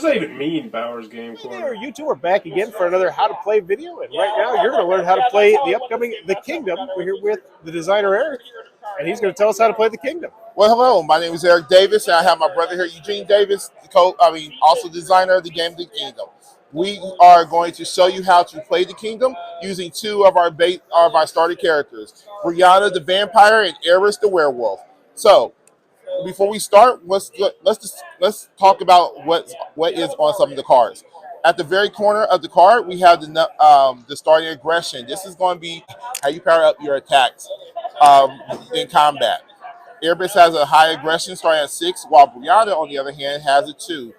that even mean, Bowers Game Hey Corner? there, you two are back again for another How to Play video, and right now you're going to learn how to play the upcoming The Kingdom. We're here with the designer Eric, and he's going to tell us how to play The Kingdom. Well, hello. My name is Eric Davis, and I have my brother here, Eugene Davis, also designer of the game The Kingdom. We are going to show you how to play The Kingdom using two of our starter characters, Brianna the Vampire and Eris the Werewolf. So, before we start, let's talk about what is on some of the cards. At the very corner of the card, we have the starting aggression. This is going to be how you power up your attacks in combat. Eris has a high aggression starting at 6, while Brianna, on the other hand, has a 2.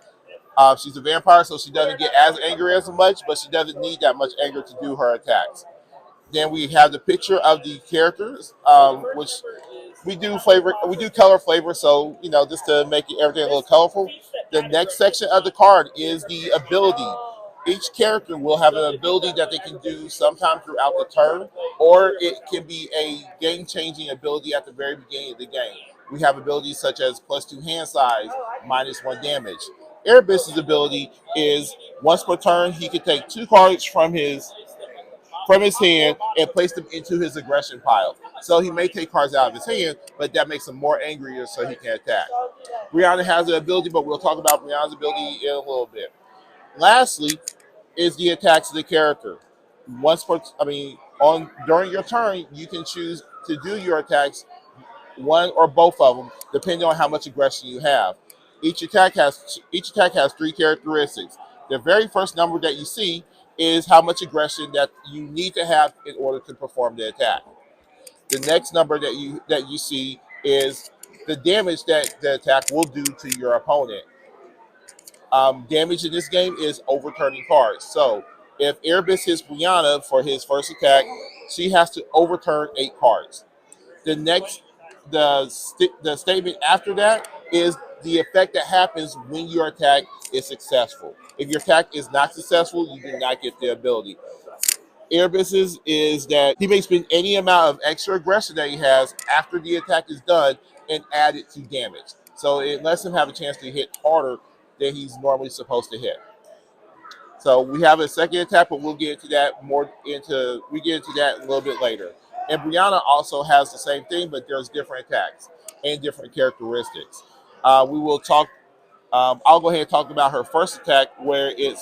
She's a vampire, so she doesn't get as angry as much, but she doesn't need that much anger to do her attacks. Then we have the picture of the characters, which we do color flavor, so just to make everything a little colorful. The next section of the card is the ability. Each character will have an ability that they can do sometime throughout the turn, or it can be a game-changing ability at the very beginning of the game. We have abilities such as +2 hand size, -1 damage. Erebus's ability is once per turn, he can take 2 cards from his hand and place them into his aggression pile. So he may take cards out of his hand, but that makes him more angrier so he can attack. Brianna has the ability, but we'll talk about Brianna's ability in a little bit. Lastly is the attacks of the character. During your turn, you can choose to do your attacks, one or both of them, depending on how much aggression you have. Each attack has 3 characteristics. The very first number that you see is how much aggression that you need to have in order to perform the attack. The next number that you see is the damage that the attack will do to your opponent. Damage in this game is overturning cards. So if Erebus hits Brianna for his first attack, she has to overturn 8 cards. The statement after that is the effect that happens when your attack is successful. If your attack is not successful, you do not get the ability. Erebus's is that he may spend any amount of extra aggression that he has after the attack is done and add it to damage. So it lets him have a chance to hit harder than he's normally supposed to hit. So we have a second attack, but we'll get into that a little bit later. And Brianna also has the same thing, but there's different attacks and different characteristics. We will talk. I'll go ahead and talk about her first attack, where it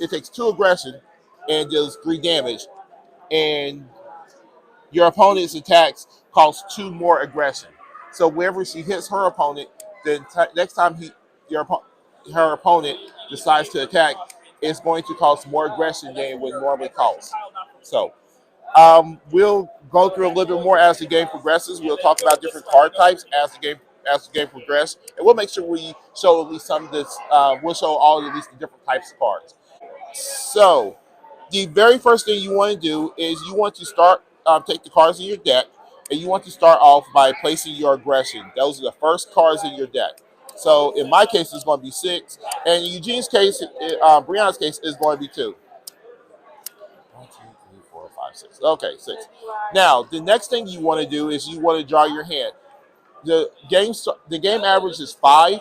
takes 2 aggression and does 3 damage, and your opponent's attacks cost 2 more aggression. So whenever she hits her opponent, then next time her opponent decides to attack, it's going to cost more aggression than it would normally cost. So we'll go through a little bit more as the game progresses. We'll talk about different card types as the game progresses, and we'll make sure we show at least some of this. We'll show at least the different types of cards. So the very first thing you want to do is you want to start take the cards in your deck, and you want to start off by placing your aggression. Those are the first cards in your deck. So in my case, it's going to be 6, and in Eugene's case, Brianna's case, is going to be 2. 1, 2, 3, 4, 5, 6. Okay, 6. Now the next thing you want to do is you want to draw your hand. The game average is 5.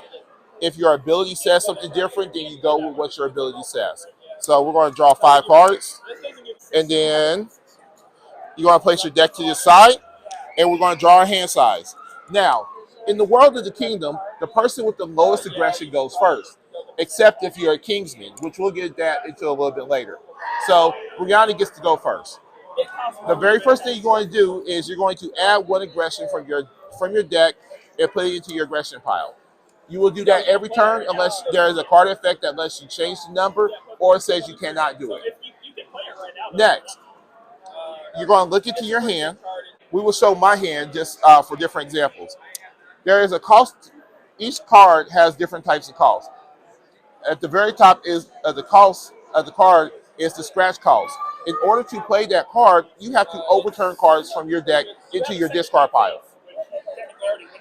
If your ability says something different, then you go with what your ability says. So we're going to draw 5 cards, and then you're going to place your deck to your side, and we're going to draw our hand size. Now, in the world of the Kingdom, the person with the lowest aggression goes first, except if you're a Kingsman, which we'll get that into a little bit later. So Brianna gets to go first. The very first thing you're going to do is you're going to add 1 aggression from your deck and put it into your aggression pile. You will do that every turn unless there is a card effect that lets you change the number or says you cannot do it. Next, you're going to look into your hand. We will show my hand just for different examples. There is a cost. Each card has different types of cost. At the very top is the cost of the card is the scratch cost. In order to play that card, you have to overturn cards from your deck into your discard pile.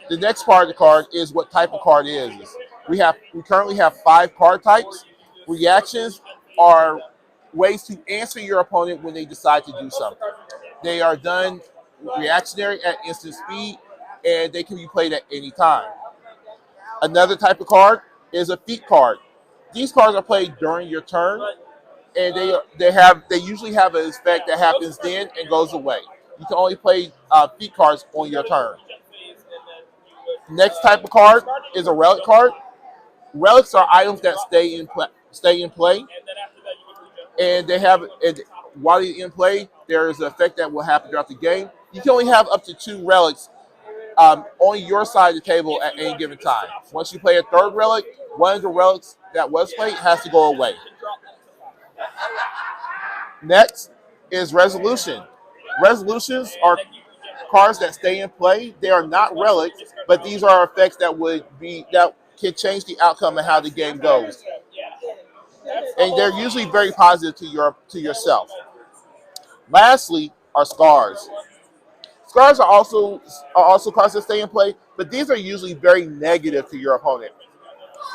The next part of the card is what type of card it is. We currently have 5 card types. Reactions are ways to answer your opponent when they decide to do something. They are done reactionary at instant speed, and they can be played at any time. Another type of card is a feat card. These cards are played during your turn, and they usually have an effect that happens then and goes away. You can only play feat cards on your turn. Next type of card is a relic card. Relics are items that stay in play, and they have and while they're in play, there is an effect that will happen throughout the game. You can only have up to 2 relics on your side of the table at any given time. Once you play a third relic, one of the relics that was played has to go away. Next is resolution. Resolutions are cards that stay in play. They are not relics, but these are effects that can change the outcome of how the game goes. And they're usually very positive to yourself. Lastly are scars. Scars are also cards that stay in play, but these are usually very negative to your opponent.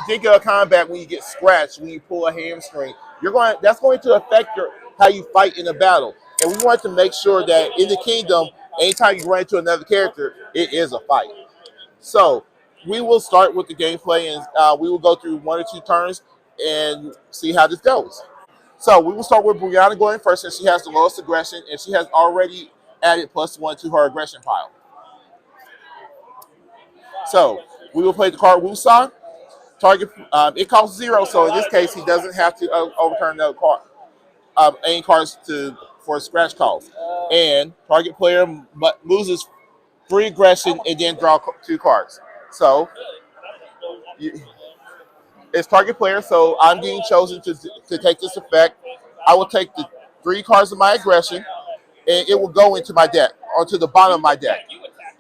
Think of a combat when you get scratched, when you pull a hamstring. That's going to affect how you fight in a battle. And we want to make sure that in the kingdom, anytime you run into another character, it is a fight. So we will start with the gameplay, and we will go through 1 or 2 turns and see how this goes. So we will start with Brianna going first, and she has the lowest aggression, and she has already added +1 to her aggression pile. So we will play the card Wusan. Target it costs 0, so in this case he doesn't have to overturn the card, any cards for a scratch cost. And target player loses free aggression and then draw 2 cards. So it's target player, so I'm being chosen to take this effect. I will take the 3 cards of my aggression, and it will go into my deck, onto the bottom of my deck.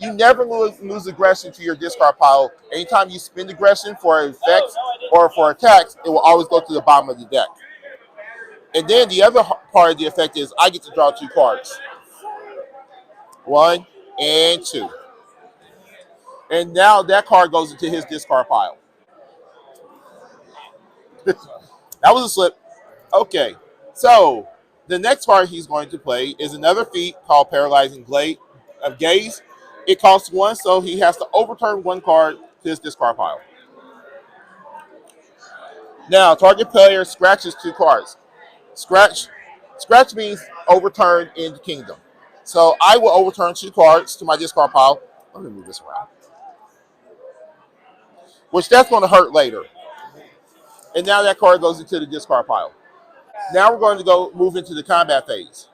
You never lose aggression to your discard pile. Anytime you spend aggression for effects or for attacks, it will always go to the bottom of the deck. And then the other part of the effect is I get to draw 2 cards. 1 and 2. And now that card goes into his discard pile. That was a slip. Okay, so the next card he's going to play is another feat called Paralyzing Gaze. It costs 1, so he has to overturn 1 card to his discard pile. Now, target player scratches 2 cards. Scratch means overturn in the kingdom. So I will overturn 2 cards to my discard pile. Let me move this around. Which that's going to hurt later. And now that card goes into the discard pile. Now we're going to move into the combat phase.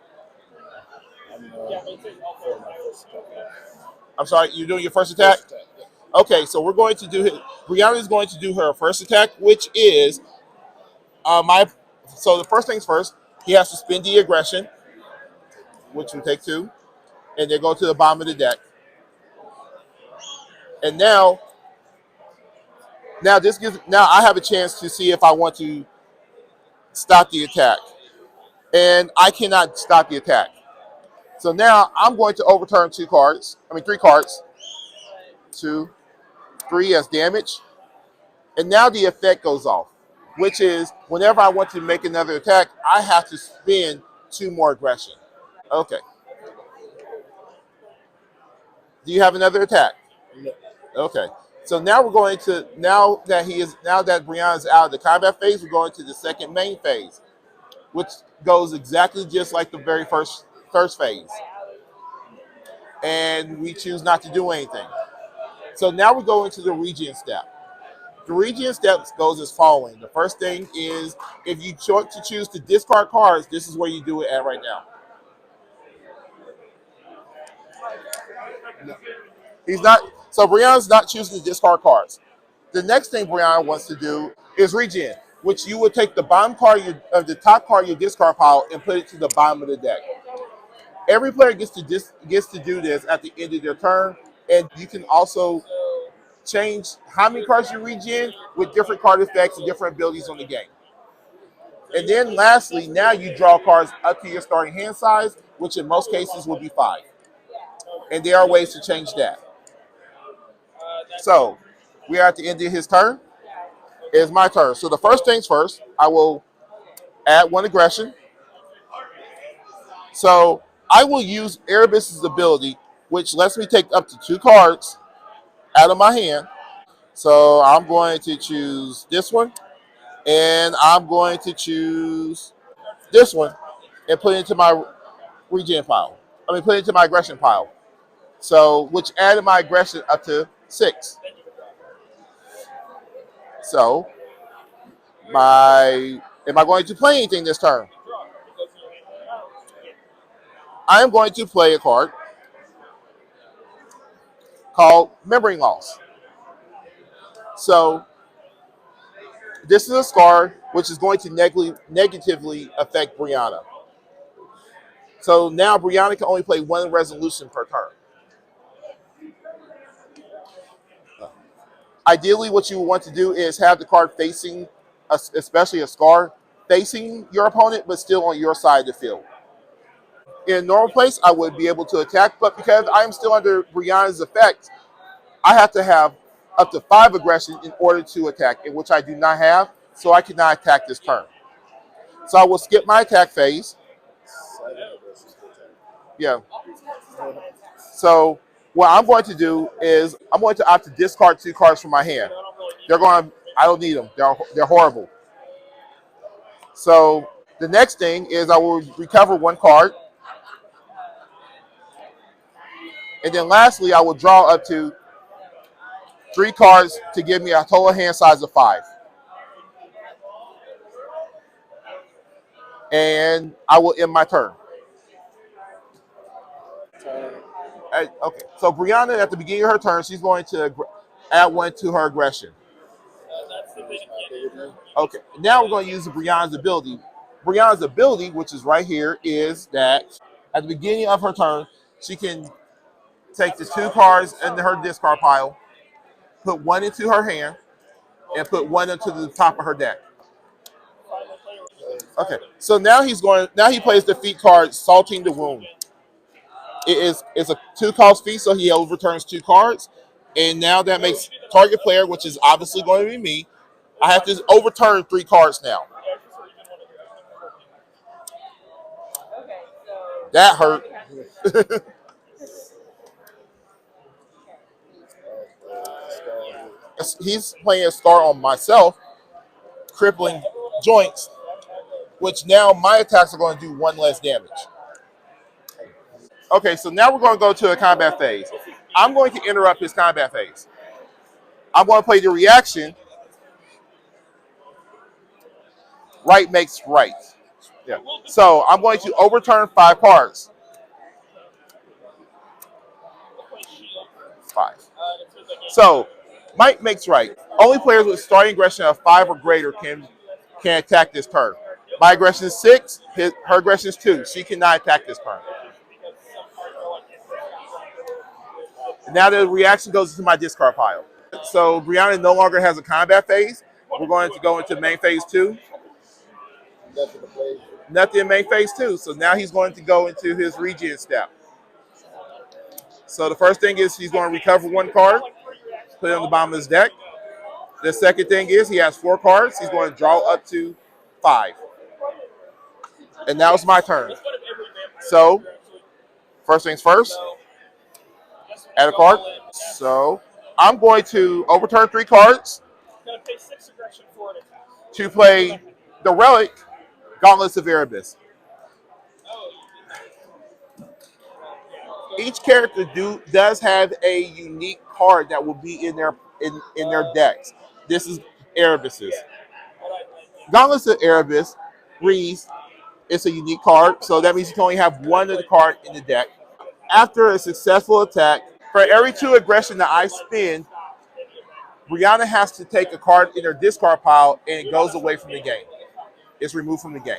I'm sorry, you're doing your first attack? Okay, so we're going to do Brianna is going to do her first attack, which is so the first things first, he has to spend the aggression, which will take 2, and then go to the bottom of the deck. And now I have a chance to see if I want to stop the attack. And I cannot stop the attack. So now I'm going to overturn 3 cards. 2, 3 as damage. And now the effect goes off, which is whenever I want to make another attack, I have to spend 2 more aggression. Okay. Do you have another attack? No. Okay. So now we're going to now that Brianna's out of the combat phase, we're going to the second main phase, which goes exactly just like the very first phase. And we choose not to do anything. So now we go into the regen step. The regen steps goes as following. The first thing is if you choose to discard cards, this is where you do it at right now. So Brianna's not choosing to discard cards. The next thing Brianna wants to do is regen, which you would take the bottom card of the top card of your discard pile and put it to the bottom of the deck. Every player gets to do this at the end of their turn, and you can also change how many cards you regen with different card effects and different abilities on the game. And then lastly, now you draw cards up to your starting hand size, which in most cases will be 5. And there are ways to change that. So we are at the end of his turn. It is my turn. So the first things first, I will add 1 aggression. So I will use Erebus's ability, which lets me take up to 2 cards out of my hand. So I'm going to choose this one. And I'm going to choose this one and put it into my regen pile. Put it into my aggression pile. So, which added my aggression up to 6. So, am I going to play anything this turn? I am going to play a card called Memory Loss. So, this is a scar which is going to negatively affect Brianna. So now Brianna can only play 1 resolution per turn. Ideally, what you want to do is have the card facing, especially a scar, facing your opponent, but still on your side of the field. In normal place, I would be able to attack, but because I'm still under Brianna's effect, I have to have up to 5 aggression in order to attack, in which I do not have, so I cannot attack this turn. So I will skip my attack phase. Yeah. So what I'm going to do is I'm going to opt to discard 2 cards from my hand. I don't need them. They're horrible. So the next thing is I will recover 1 card. And then lastly, I will draw up to 3 cards to give me a total hand size of 5. And I will end my turn. Okay, so Brianna, at the beginning of her turn, she's going to add 1 to her aggression. Okay, now we're going to use Brianna's ability. Brianna's ability, which is right here, is that at the beginning of her turn, she can take the 2 cards into her discard pile, put 1 into her hand, and put 1 into the top of her deck. Okay, so now he plays the feat card, Salting the Wound. It's a 2-cost feat, so he overturns 2 cards. And now that makes target player, which is obviously going to be me, I have to overturn 3 cards now. That hurt. He's playing a star on myself, crippling joints, which now my attacks are going to do 1 less damage. Okay, so now we're going to go to a combat phase. I'm going to interrupt his combat phase. I'm going to play the reaction. Right makes right. Yeah. So I'm going to overturn 5 cards. 5. So might makes right. Only players with starting aggression of 5 or greater can attack this turn. My aggression is 6. Her aggression is 2. She cannot attack this turn. Now the reaction goes into my discard pile. So Brianna no longer has a combat phase. We're going to go into main phase 2. Nothing in main phase 2. So now he's going to go into his regen step. So the first thing is he's going to recover 1 card, put it on the bottom of his deck. The second thing is he has 4 cards. He's going to draw up to 5. And now it's my turn. So first things first, add a card. So I'm going to overturn 3 cards to play the Relic Gauntlets of Erebus. Each character does have a unique card that will be in their decks. This is Erebus's. Gauntlets of Erebus reads, it's a unique card, so that means you can only have 1 of the card in the deck. After a successful attack, for every 2 aggression that I spend, Brianna has to take a card in her discard pile and it goes away from the game. It's removed from the game.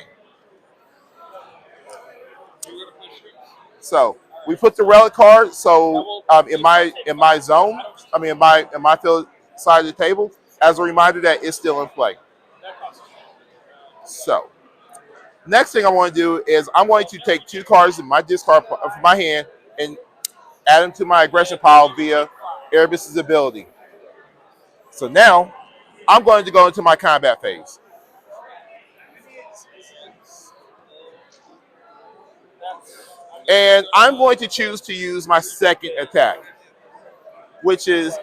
So we put the Relic card. So in my zone, in my field side of the table, as a reminder that it's still in play. So next thing I want to do is I'm going to take 2 cards in my discard from my hand and add them to my aggression pile via Erebus's ability. So now I'm going to go into my combat phase. And I'm going to choose to use my second attack, which is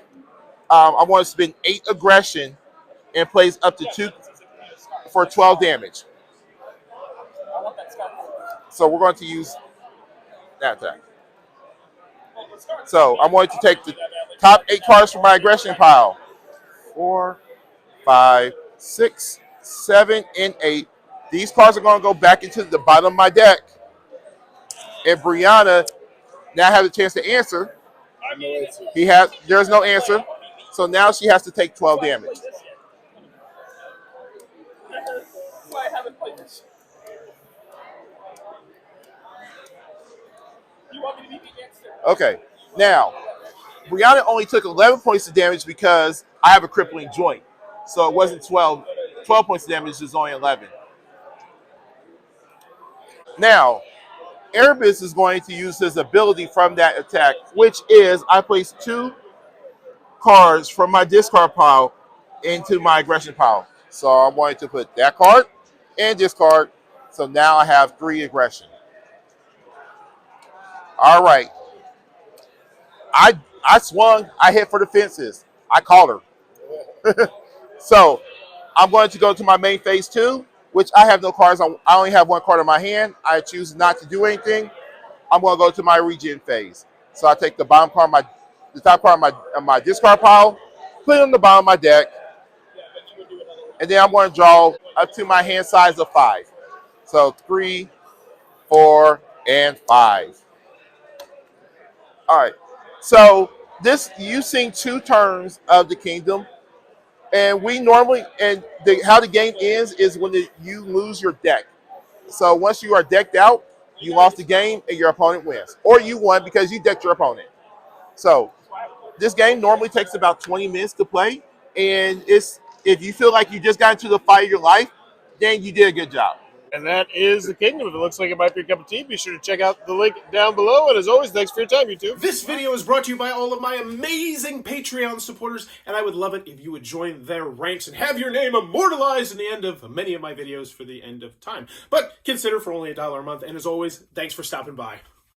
I want to spend 8 aggression and place up to for 12 damage. So we're going to use that attack. So I'm going to take the top 8 cards from my aggression pile. 4, 5, 6, 7, and 8. These cards are going to go back into the bottom of my deck. And Brianna now has a chance to answer. There's no answer. So now she has to take 12 damage. Okay. Now, Brianna only took 11 points of damage because I have a crippling joint. So it wasn't 12. 12 points of damage is only 11. Now, Erebus is going to use his ability from that attack, which is I place 2 cards from my discard pile into my aggression pile. So I'm going to put that card and this card. So now I have 3 aggression. All right. I swung. I hit for the fences. I caught her. So I'm going to go to my main phase 2, which I have no cards. I only have 1 card in my hand. I choose not to do anything. I'm going to go to my regen phase. So I take the bottom part of the top part of my discard pile, put it on the bottom of my deck, and then I'm going to draw up to my hand size of 5. So 3, 4, and 5. All right. So you've seen 2 turns of the kingdom, and we normally how the game ends is when you lose your deck. So once you are decked out, you lost the game and your opponent wins, or you won because you decked your opponent. So this game normally takes about 20 minutes to play, and if you feel like you just got into the fight of your life, then you did a good job. And that is the kingdom. If it looks like it might be a cup of tea, be sure to check out the link down below. And as always, thanks for your time, YouTube. This video is brought to you by all of my amazing Patreon supporters, and I would love it if you would join their ranks and have your name immortalized in the end of many of my videos for the end of time. But consider for only $1 a month, and as always, thanks for stopping by.